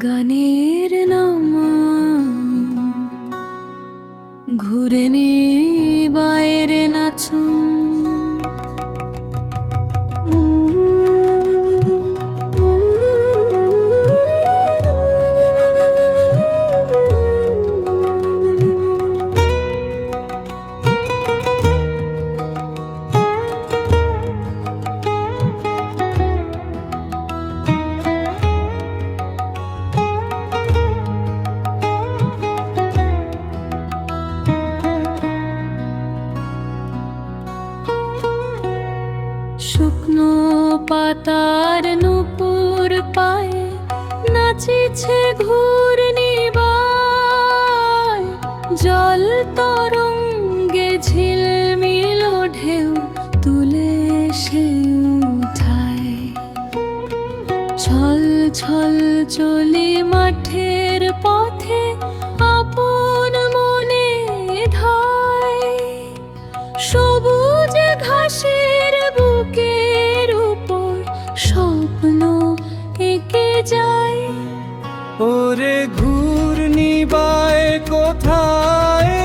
গানের নাম ঘুরে নে বাইরে নাচুন। শুকনো পাতার নূপুর পায়ে নাচিছে ঘূর্ণিবায়, জল তরঙ্গে ঝিলমিল ঢেউ তুলে সে উঠায়। ছল ছল চলি মাঠের পথে আপন মনে ধায়, সবুজ ঘাসের বুকের উপর স্বপ্ন এঁকে যায়। ওরে ঘূর্ণিবায় কোথায়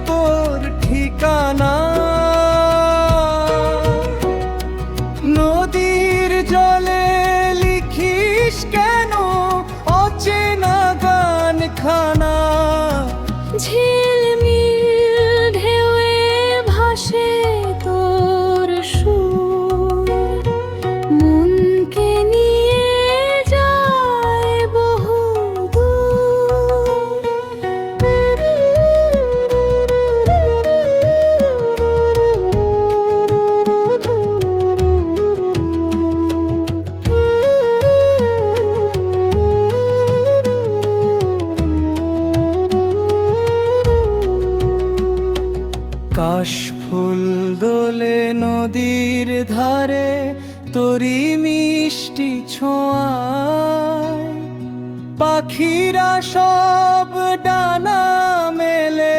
তোর ঠিকানা? নদীর জলে লিখিস কেন অচেনা গান খানা? ঝিলমিল ঢেউয়ে ভাসে তোর সুর, মনকে নিয়ে যায় বহু কাশফুল দোলে নদীর ধারে তোরি মিষ্টি ছোঁয়ায়, পাখিরা সব ডানা মেলে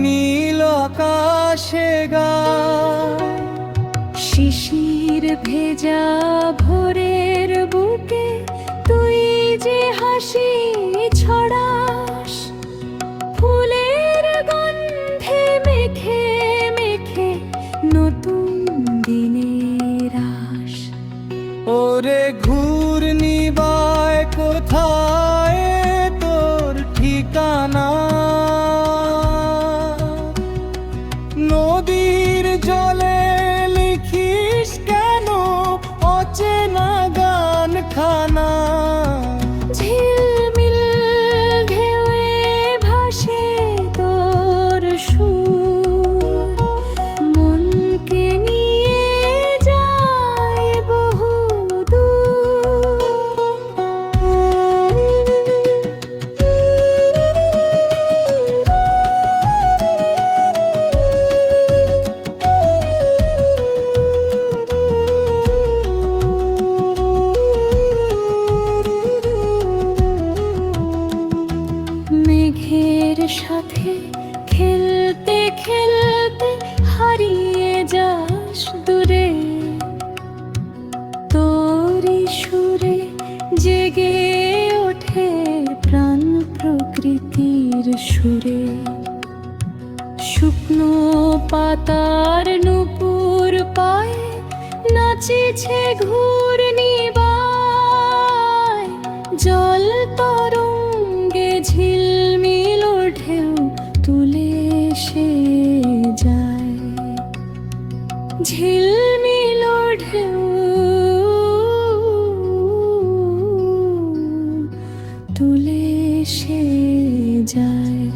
নীল আকাশে গায়। শিশির ভেজা ভোরের বুকে তুই যে হাসি ছড়াস, ফুলের গন্ধে মেখে মেখে নতুন দিনের আশ। ওরে ঘূর্ণিবায় কোথায় তোর ঠিকানা? নদীর জলে লিখিস কেন অচেনা গান খানা? ঝিলমিল ঢেউয়ে ভাসে তোর সুর, মনকে নিয়ে যায় বহু মেঘের সাথে খেলতে খেলতে হারিয়ে যাস দূরে, তোরি সুরে জেগে ওঠে প্রাণ প্রকৃতির সুরে। শুকনো পাতার নূপুর পায়ে নাচিছে ঘূর্ণিবায়, জল তরঙ্গে ঝিলমিল ঢেউ তুলে সে যায়। ঝিলমিল ঢেউ তুলে সে যায়।